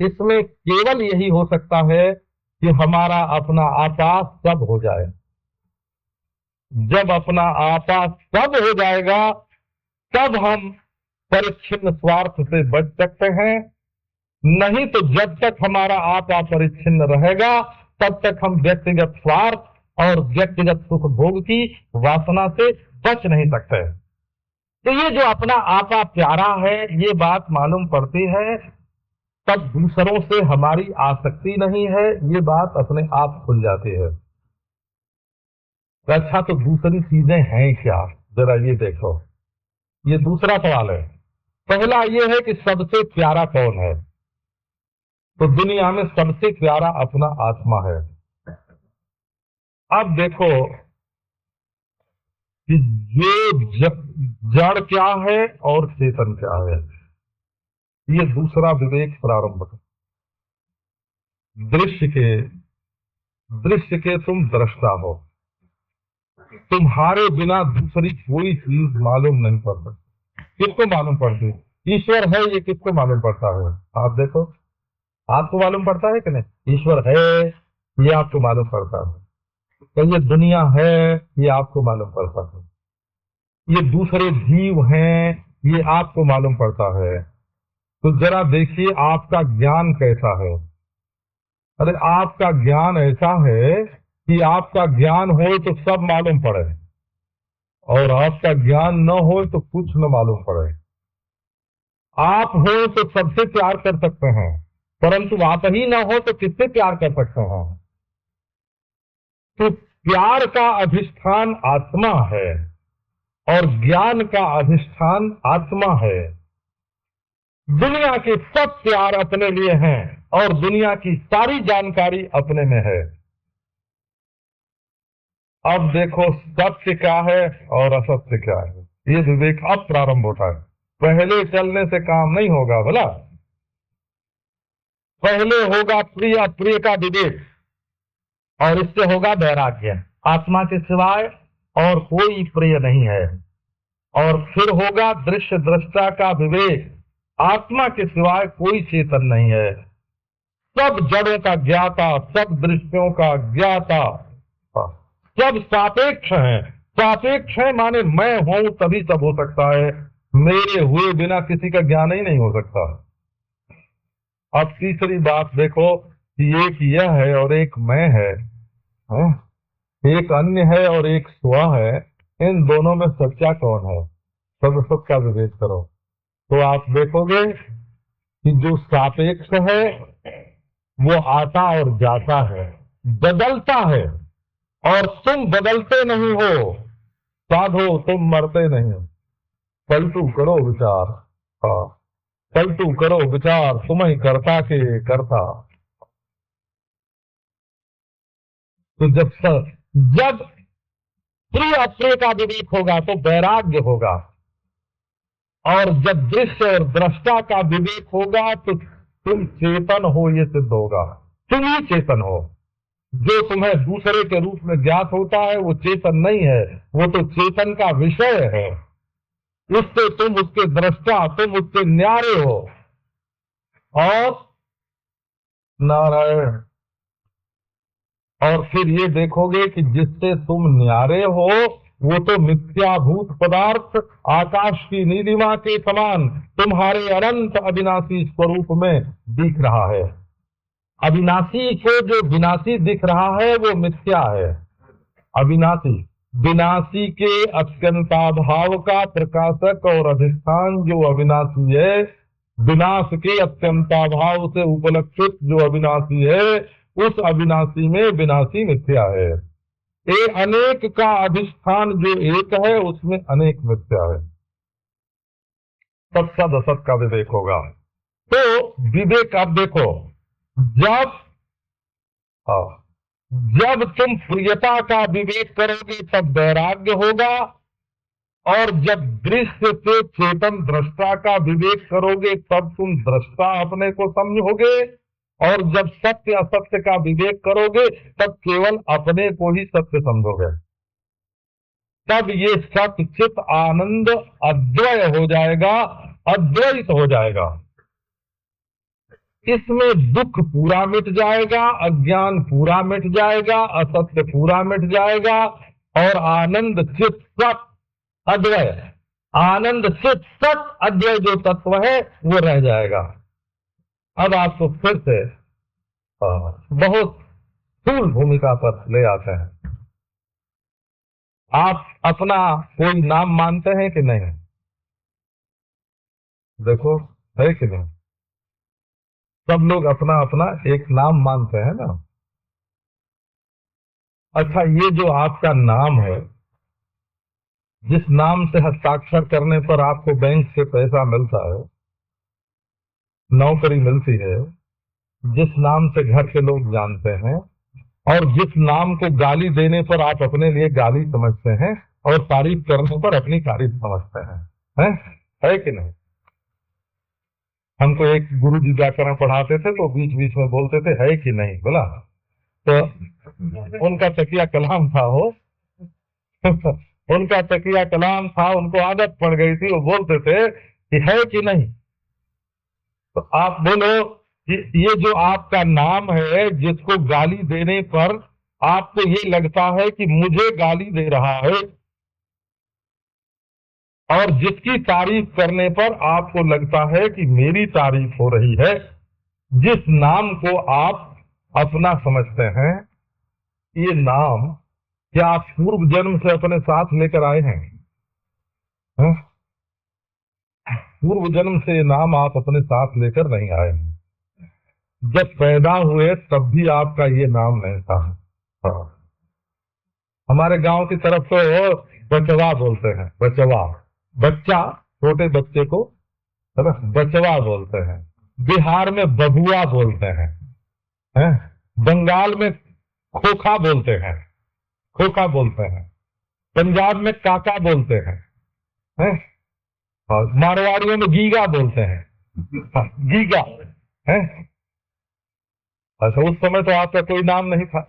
इसमें केवल यही हो सकता है कि हमारा अपना आकाश सब हो जाए। जब अपना आकाश सब हो जाएगा तब हम परिच्छिन्न स्वार्थ से बच सकते हैं, नहीं तो जब तक हमारा आपा परिच्छिन्न रहेगा तब तक हम व्यक्तिगत स्वार्थ और व्यक्तिगत सुख भोग की वासना से बच नहीं सकते। तो ये जो अपना आपा प्यारा है, ये बात मालूम पड़ती है, तब दूसरों से हमारी आसक्ति नहीं है, ये बात अपने आप खुल जाती है। अच्छा, तो दूसरी चीजें हैं क्या, जरा ये देखो। ये दूसरा सवाल है। पहला ये है कि सबसे प्यारा कौन है? तो दुनिया में सबसे प्यारा अपना आत्मा है। अब देखो कि जो जड़ क्या है और चेतन क्या है, ये दूसरा विवेक प्रारंभ है। दृश्य के तुम दृष्टा हो, तुम्हारे बिना दूसरी कोई चीज मालूम नहीं पड़ सकती। किसको मालूम पड़ती? ईश्वर है, ये किसको मालूम पड़ता है? आप देखो, आपको मालूम पड़ता है कि नहीं? ईश्वर है, ये आपको मालूम पड़ता है। तो ये दुनिया है, ये आपको मालूम पड़ता है। ये दूसरे जीव हैं, ये आपको मालूम पड़ता है। तो जरा देखिए आपका ज्ञान कैसा है। अरे आपका ज्ञान ऐसा है कि आपका ज्ञान हो तो सब मालूम पड़े, और आपका ज्ञान न हो तो कुछ न मालूम पड़े। आप हो तो सबसे प्यार कर सकते हैं, परंतु आप ही ना हो तो किससे प्यार कर सकते हैं? तो प्यार का अधिष्ठान आत्मा है और ज्ञान का अधिष्ठान आत्मा है। दुनिया के सब प्यार अपने लिए हैं और दुनिया की सारी जानकारी अपने में है। अब देखो सत्य क्या है और असत्य क्या है, ये विवेक अब प्रारंभ होता है। पहले चलने से काम नहीं होगा, बोला। पहले होगा प्रिय अप्रिय का विवेक, और इससे होगा वैराग्य। आत्मा के सिवाय और कोई प्रिय नहीं है। और फिर होगा दृश्य दृष्टा का विवेक, आत्मा के सिवाय कोई चेतन नहीं है। सब जड़ों का ज्ञाता, सब दृश्यों का ज्ञाता, सब सापेक्ष है। सापेक्ष है माने मैं हूं तभी सब हो सकता है, मेरे हुए बिना किसी का ज्ञान ही नहीं हो सकता। अब तीसरी बात देखो कि एक यह है और एक मैं है, एक अन्य है और एक स्व है। इन दोनों में सच्चा कौन है? सबका विवेक करो तो आप देखोगे कि जो सापेक्ष है वो आता और जाता है, बदलता है, और तुम बदलते नहीं हो। साधो तुम मरते नहीं हो। पलटू करो विचार, हाँ, पलटू करो विचार, तुम्हें करता के करता। तो जब प्रिय अप्रिय का विवेक होगा तो वैराग्य होगा, और जब दृश्य और दृष्टा का विवेक होगा तो तुम चेतन हो, ये सिद्ध होगा। तुम ही चेतन हो। जो तुम्हें दूसरे के रूप में ज्ञात होता है वो चेतन नहीं है, वो तो चेतन का विषय है। उससे तुम उसके दृष्टा, तुम उसके न्यारे हो। और नारायण, और फिर ये देखोगे कि जिससे तुम न्यारे हो वो तो मिथ्याभूत पदार्थ आकाश की नीलिमा के समान तुम्हारे अनंत अविनाशी स्वरूप में दिख रहा है। अविनाशी को जो विनाशी दिख रहा है वो मिथ्या है। अविनाशी, विनाशी के अत्यंताभाव का प्रकाशक और अधिष्ठान जो अविनाशी है, विनाश के अत्यंताभाव से उपलक्षित जो अविनाशी है, उस अविनाशी में विनाशी मिथ्या है। एक अनेक का अधिष्ठान जो एक है उसमें अनेक मिथ्या है। तब सद असत का विवेक होगा। तो विवेक आप देखो, जब तुम प्रियता का विवेक करोगे तब वैराग्य होगा, और जब दृश्य से चेतन दृष्टा का विवेक करोगे तब तुम दृष्टा अपने को समझोगे, और जब सत्य असत्य का विवेक करोगे तब केवल अपने को ही सत्य समझोगे। तब ये सत्य चित आनंद अद्वय हो जाएगा, अद्वैत हो जाएगा। इसमें दुख पूरा मिट जाएगा, अज्ञान पूरा मिट जाएगा, असत्य पूरा मिट जाएगा, और आनंद चित सत अद्वय, आनंद चित सत अद्वय जो तत्व है वो रह जाएगा। अब आपको फिर से बहुत स्थूल भूमिका पर ले आते हैं। आप अपना कोई नाम मानते हैं कि नहीं? देखो, है कि नहीं? सब लोग अपना अपना एक नाम मानते हैं ना। अच्छा, ये जो आपका नाम है, जिस नाम से हस्ताक्षर करने पर आपको बैंक से पैसा मिलता है, नौकरी मिलती है, जिस नाम से घर के लोग जानते हैं, और जिस नाम को गाली देने पर आप अपने लिए गाली समझते हैं और तारीफ करने पर अपनी तारीफ समझते हैं, है कि नहीं? हमको एक गुरु जी व्याकरण पढ़ाते थे तो बीच बीच में बोलते थे है कि नहीं, बोला तो उनका तकिया कलाम था हो उनका तकिया कलाम था, उनको आदत पड़ गई थी, वो बोलते थे कि है कि नहीं। तो आप बोलो कि ये जो आपका नाम है, जिसको गाली देने पर आपको ये लगता है कि मुझे गाली दे रहा है, और जिसकी तारीफ करने पर आपको लगता है कि मेरी तारीफ हो रही है, जिस नाम को आप अपना समझते हैं, ये नाम क्या आप पूर्व जन्म से अपने साथ लेकर आए हैं? हैं? पूर्व जन्म से ये नाम आप अपने साथ लेकर नहीं आए हैं। जब पैदा हुए तब भी आपका ये नाम नहीं था। हाँ। हमारे गांव की तरफ तो बचवा बोलते हैं, बचवा, बच्चा, छोटे बच्चे को है ना, बचवा बोलते हैं। बिहार में बबुआ बोलते हैं? बंगाल में खोखा बोलते हैं, खोखा बोलते हैं। पंजाब में काका बोलते हैं? और मारवाड़ियों में गीगा बोलते हैं, गीगा है। अच्छा, उस समय तो आपका कोई नाम नहीं था।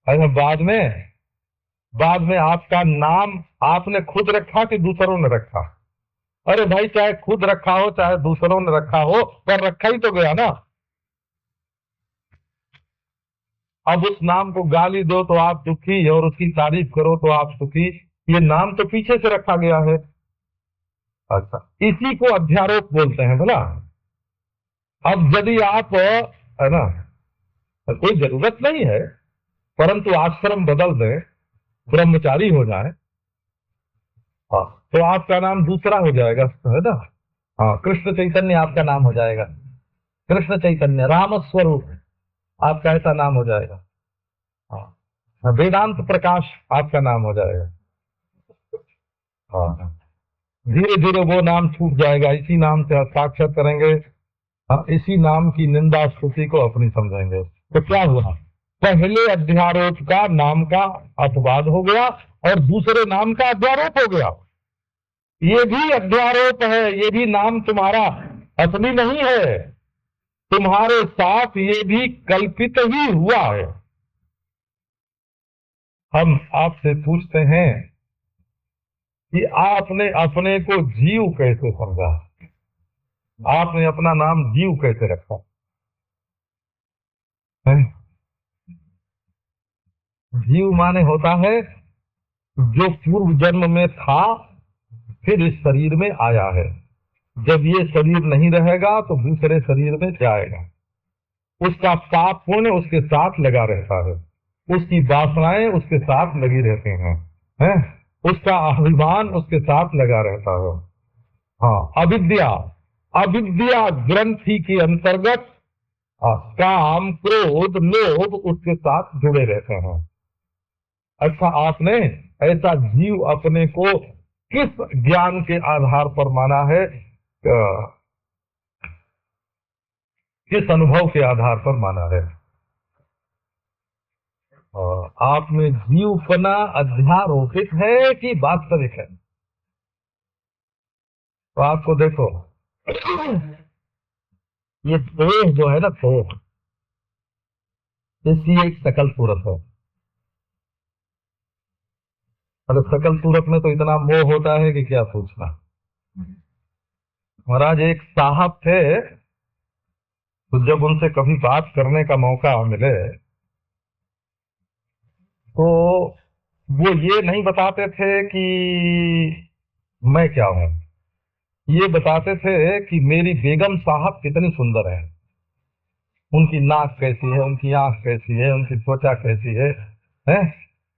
अच्छा, बाद में आपका नाम आपने खुद रखा कि दूसरों ने रखा? अरे भाई, चाहे खुद रखा हो चाहे दूसरों ने रखा हो, पर रखा ही तो गया ना। अब उस नाम को गाली दो तो आप दुखी, और उसकी तारीफ करो तो आप सुखी। ये नाम तो पीछे से रखा गया है। अच्छा, इसी को अध्यारोप बोलते हैं बोला। अब यदि आप, है ना, कोई जरूरत नहीं है, परंतु आश्रम बदल दें, ब्रह्मचारी हो जाए, हाँ, तो आपका नाम दूसरा हो जाएगा, है ना। हाँ, कृष्ण चैतन्य आपका नाम हो जाएगा, कृष्ण चैतन्य, राम स्वरूप आपका ऐसा नाम हो जाएगा। हाँ, वेदांत प्रकाश आपका नाम हो जाएगा। हाँ, धीरे धीरे वो नाम छूट जाएगा, इसी नाम से हस्ताक्षर करेंगे। हाँ, इसी नाम की निंदा स्तुति को अपनी समझेंगे। तो क्या हुआ? पहले अध्यारोप का नाम का अपवाद हो गया, और दूसरे नाम का अध्यारोप हो गया। ये भी अध्यारोप है, ये भी नाम तुम्हारा असली नहीं है, तुम्हारे साथ ये भी कल्पित ही हुआ है। हम आपसे पूछते हैं कि आपने अपने को जीव कैसे समझा? आपने अपना नाम जीव कैसे रखा है? जीव माने होता है जो पूर्व जन्म में था, फिर इस शरीर में आया है। जब ये शरीर नहीं रहेगा तो दूसरे शरीर में जाएगा। उसका पाप पुण्य उसके साथ लगा रहता है, उसकी वासनाएं उसके साथ लगी रहती हैं? उसका अभिमान उसके साथ लगा रहता है। हाँ, अविद्या, अविद्या ग्रंथि के अंतर्गत काम, क्रोध, लोभ उसके साथ जुड़े रहते हैं। अच्छा, आपने ऐसा जीव अपने को किस ज्ञान के आधार पर माना है, किस अनुभव के आधार पर माना है? आप में जीवपना अध्यारोपित है कि वास्तविक है? तो आपको देखो, ये देह जो है ना, देह, इसकी एक सकल सूरत है। अरे सकल सूरत में तो इतना मोह होता है कि क्या पूछना। महाराज एक साहब थे, तो जब उनसे कभी बात करने का मौका मिले तो वो ये नहीं बताते थे कि मैं क्या हूं, ये बताते थे कि मेरी बेगम साहब कितनी सुंदर है, उनकी नाक कैसी है, उनकी आंख कैसी है, उनकी त्वचा कैसी है?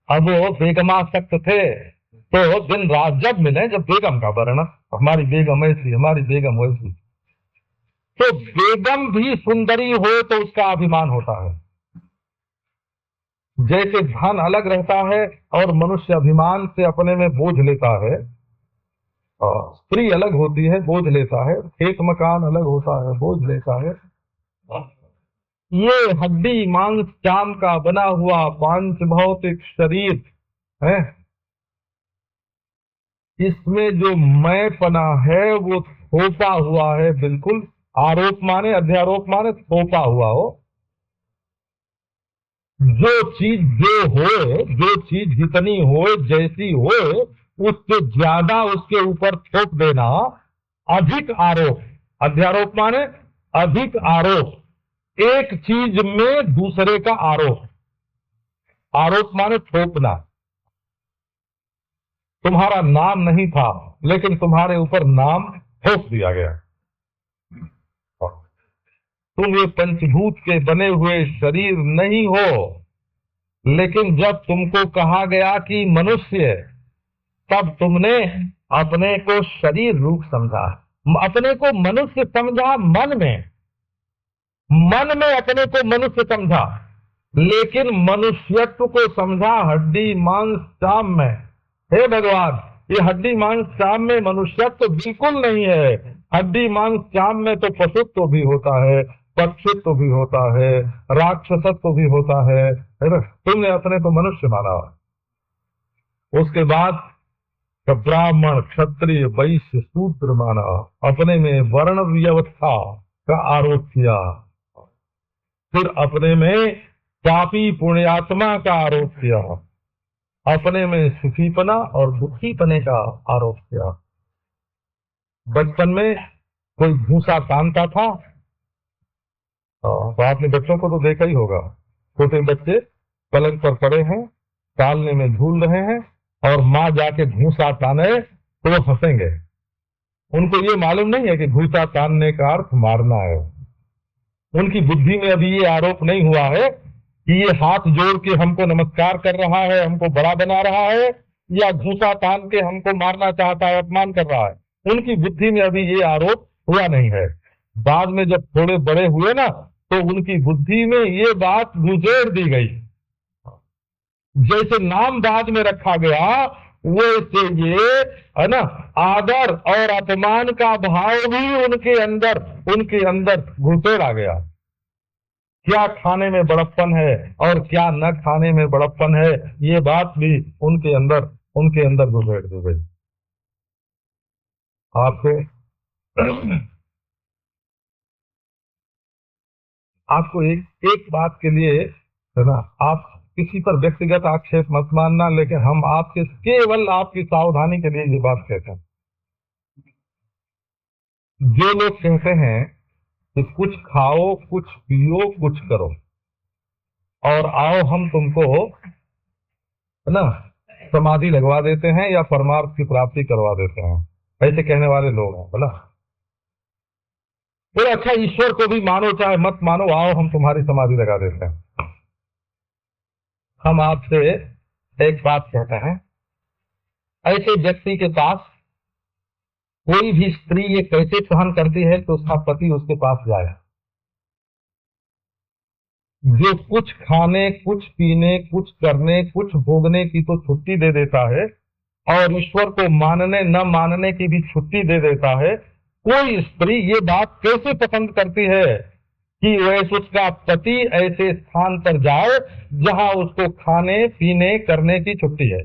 अब वो बेगमासक्त थे, तो दिन रात जब मिले, जब बेगम का वर्णन, हमारी बेगम ऐसी, हमारी बेगम वैसी, तो बेगम भी सुंदरी हो तो उसका अभिमान होता है। जैसे धन अलग रहता है और मनुष्य अभिमान से अपने में बोझ लेता है, स्त्री अलग होती है, बोझ लेता है, खेत मकान अलग होता है, बोझ लेता है, ये हड्डी मांस चाम का बना हुआ पांच भौतिक शरीर है, इसमें जो मैंपना है वो थोपा हुआ है, बिल्कुल। आरोप माने, अध्यारोप माने थोपा हुआ हो। जो चीज जो हो, जो चीज जितनी हो, जैसी हो, उससे ज्यादा उसके ऊपर थोप देना अधिक आरोप। अध्यारोप माने अधिक आरोप, एक चीज में दूसरे का आरोप। आरोप माने थोपना। तुम्हारा नाम नहीं था लेकिन तुम्हारे ऊपर नाम थोप दिया गया। तुम ये पंचभूत के बने हुए शरीर नहीं हो, लेकिन जब तुमको कहा गया कि मनुष्य, तब तुमने अपने को शरीर रूप समझा, अपने को मनुष्य समझा। मन में अपने को मनुष्य समझा, लेकिन मनुष्यत्व को समझा हड्डी मांस चाम में। हे भगवान, ये हड्डी मांस चाम में मनुष्यत्व बिल्कुल नहीं है। हड्डी मांस चाम में तो पशुत्व भी होता है, पक्षित्व भी होता है, राक्षसत्व भी होता है ना? तुमने अपने को मनुष्य माना। उसके बाद ब्राह्मण, क्षत्रिय, वैश्य, शूद्र माना, अपने में वर्ण व्यवस्था का आरोप किया, फिर अपने में पापी पुण्यात्मा का आरोप किया, अपने में सुखीपना और दुखीपने का आरोप किया। बचपन में कोई भूसा तानता था, तो आपने बच्चों को तो देखा ही होगा, छोटे बच्चे पलंग पर पड़े हैं, तालने में झूल रहे हैं, और माँ जाके भूसा ताने तो वो हंसेंगे। उनको ये मालूम नहीं है कि भूसा तानने का अर्थ मारना है। उनकी बुद्धि में अभी ये आरोप नहीं हुआ है कि ये हाथ जोड़ के हमको नमस्कार कर रहा है, हमको बड़ा बना रहा है, या घूसा तान के हमको मारना चाहता है, अपमान कर रहा है। उनकी बुद्धि में अभी ये आरोप हुआ नहीं है। बाद में जब थोड़े बड़े हुए ना, तो उनकी बुद्धि में ये बात गुजेड़ दी गई। जैसे नाम बाद में रखा गया, वैसे ये है ना, आदर और अपमान का भाव भी उनके अंदर घुसेड़ा गया। क्या खाने में बड़प्पन है और क्या न खाने में बड़प्पन है, ये बात भी उनके अंदर घुसेड़ दी गई। आपको एक बात के लिए है ना, आप किसी पर व्यक्तिगत आक्षेप मत मानना, लेकिन हम केवल आपकी सावधानी के लिए ये बात कहते हैं। जो लोग कहते हैं कि कुछ खाओ, कुछ पियो, कुछ करो और आओ हम तुमको है ना समाधि लगवा देते हैं या परमार्थ की प्राप्ति करवा देते हैं, ऐसे कहने वाले लोग हैं। बोला बोले अच्छा, ईश्वर को भी मानो चाहे मत मानो, आओ हम तुम्हारी समाधि लगा देते हैं। हम आपसे एक बात कहते हैं, ऐसे व्यक्ति के पास कोई भी स्त्री ये कैसे सहन करती है कि उसका पति उसके पास जाए, जो कुछ खाने, कुछ पीने, कुछ करने, कुछ भोगने की तो छुट्टी दे देता है, और ईश्वर को मानने न मानने की भी छुट्टी दे देता है। कोई स्त्री ये बात कैसे पसंद करती है कि वैसे उसका पति ऐसे स्थान पर जाए जहां उसको खाने पीने करने की छुट्टी है।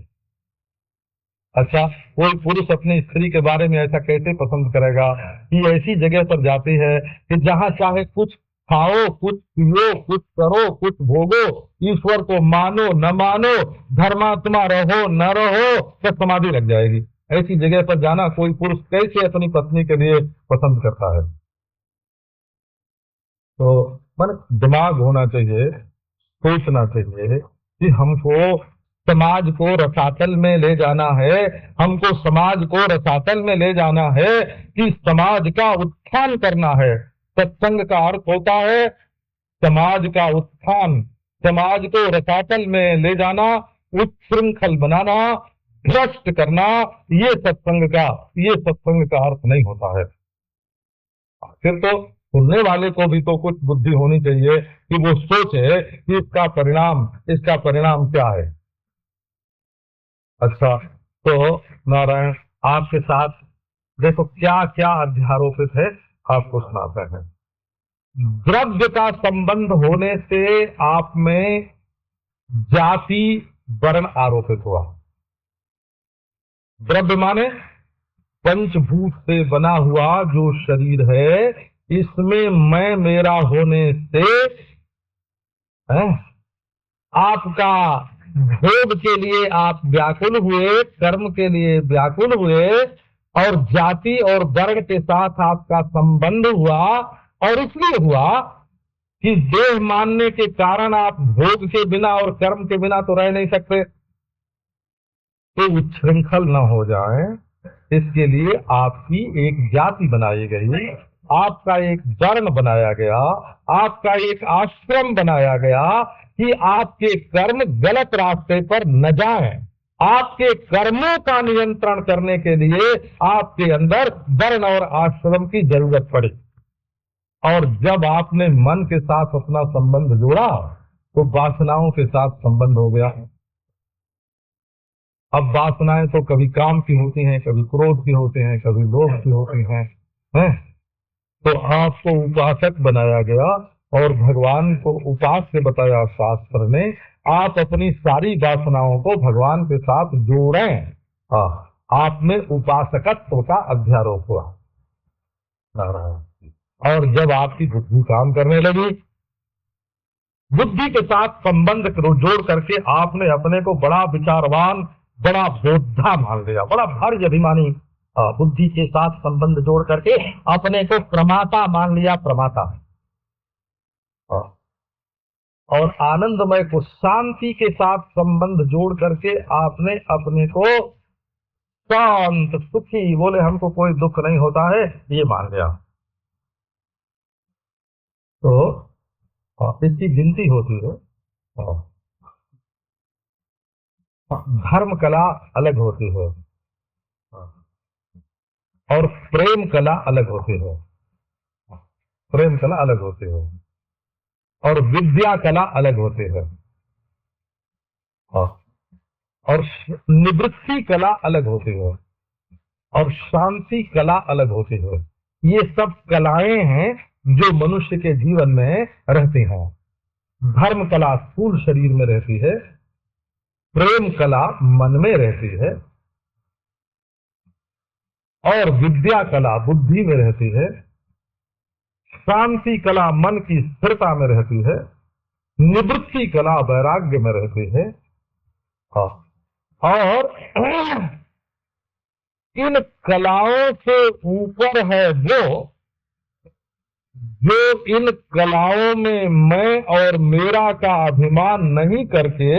अच्छा, कोई पुरुष अपनी स्त्री के बारे में ऐसा कैसे पसंद करेगा कि ऐसी जगह पर जाती है कि जहां चाहे कुछ खाओ, कुछ पियो, कुछ करो, कुछ भोगो, ईश्वर को मानो न मानो, धर्मात्मा रहो न रहो, तो समाधि लग जाएगी। ऐसी जगह पर जाना कोई पुरुष कैसे अपनी पत्नी के लिए पसंद करता है? तो मन दिमाग होना चाहिए, सोचना चाहिए कि हमको समाज को रसातल में ले जाना है, हमको समाज को रसातल में ले जाना है कि समाज का उत्थान करना है। सत्संग का अर्थ होता है समाज का उत्थान, समाज को रसातल में ले जाना, उच्छृंखल बनाना, भ्रष्ट करना, ये सत्संग का अर्थ नहीं होता है। फिर तो सुनने वाले को भी तो कुछ बुद्धि होनी चाहिए कि वो सोचे कि इसका परिणाम क्या है। अच्छा, तो नारायण आपके साथ देखो क्या क्या अध्यारोपित है, आपको सुनाते हैं। द्रव्य का संबंध होने से आप में जाति वर्ण आरोपित हुआ। द्रव्य माने पंचभूत से बना हुआ जो शरीर है, इसमें मैं मेरा होने से आपका भोग के लिए आप व्याकुल हुए, कर्म के लिए व्याकुल हुए, और जाति और वर्ण के साथ आपका संबंध हुआ, और इसलिए हुआ कि देह मानने के कारण आप भोग के बिना और कर्म के बिना तो रह नहीं सकते। तो उच्छृंखल न हो जाए, इसके लिए आपकी एक जाति बनाई गई, आपका एक वर्ण बनाया गया, आपका एक आश्रम बनाया गया कि आपके कर्म गलत रास्ते पर न जाएं। आपके कर्मों का नियंत्रण करने के लिए आपके अंदर वर्ण और आश्रम की जरूरत पड़ी। और जब आपने मन के साथ अपना संबंध जोड़ा तो वासनाओं के साथ संबंध हो गया। अब वासनाएं तो कभी काम की होती हैं, कभी क्रोध की होती हैं, कभी लोभ की होती हैं, हैं? तो आपको उपासक बनाया गया और भगवान को उपास्य बताया शास्त्र ने। आप अपनी सारी वासनाओं को भगवान के साथ जोड़ें। आप में उपासकत्व का अध्यारोप हुआ। और जब आपकी बुद्धि काम करने लगी, बुद्धि के साथ संबंध जोड़ करके आपने अपने को बड़ा विचारवान, बड़ा बोधा मान लिया, बड़ा भारी अभिमानी। बुद्धि के साथ संबंध जोड़ करके अपने को प्रमाता मान लिया, प्रमाता। और आनंदमय को शांति के साथ संबंध जोड़ करके आपने अपने को शांत सुखी, बोले हमको कोई दुख नहीं होता है, ये मान लिया। तो इसकी गिनती होती है। धर्म कला अलग होती है और प्रेम कला अलग होती है। प्रेम कला अलग होती है और विद्या कला अलग होती है और निवृत्ति कला अलग होती है और शांति कला अलग होती है। ये सब कलाएं हैं जो मनुष्य के जीवन में रहती हैं। धर्म कला स्थूल शरीर में रहती है, प्रेम कला मन में रहती है और विद्या कला बुद्धि में रहती है, शांति कला मन की स्थिरता में रहती है, निवृत्ति कला वैराग्य में रहती है। और इन कलाओं से ऊपर है वो जो इन कलाओं में मैं और मेरा का अभिमान नहीं करके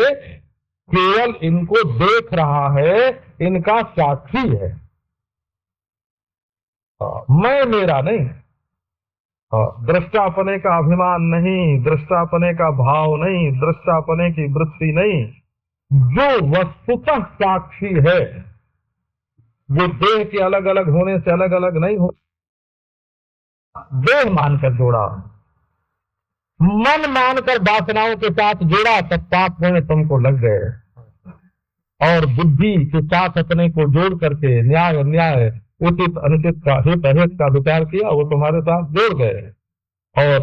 केवल इनको देख रहा है, इनका साक्षी है। मैं मेरा नहीं, दृष्टापने का अभिमान नहीं, दृष्टापने का भाव नहीं, दृष्टापने की वृत्ति नहीं। जो वस्तुतः साक्षी है वो देह के अलग अलग होने से अलग अलग नहीं हो। देह मानकर जोड़ा, मन मानकर वासनाओं के साथ जोड़ा, तब पाप में तुमको लग गए। और बुद्धि के साथ अपने को जोड़ करके न्याय अन्याय, उचित अनुचित का, हित अहित का विचार किया, वो तुम्हारे साथ जोड़ गए। और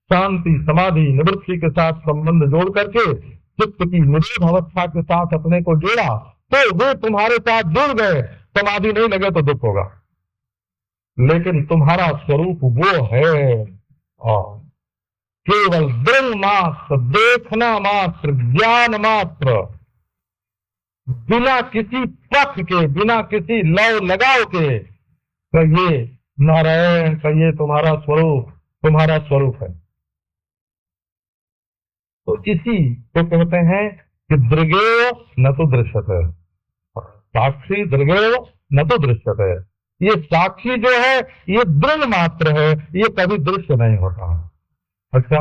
शांति समाधि निवृत्ति के साथ संबंध जोड़ करके चित्त की निरोध अवस्था के साथ अपने को जोड़ा तो वे तुम्हारे साथ जुड़ गए। समाधि नहीं लगे तो दुख होगा, लेकिन तुम्हारा स्वरूप वो है। और केवल दृढ़ मात्र, देखना मात्र, ज्ञान मात्र, बिना किसी पथ के, बिना किसी लव लगाव के, तो ये नारायण का ये तुम्हारा स्वरूप है। तो इसी को कहते हैं कि दृगेव न तो दृश्यते, साक्षी दृगेव न तो दृश्यते। ये साक्षी जो है ये दृढ़ मात्र है, ये कभी दृश्य नहीं होता। अच्छा,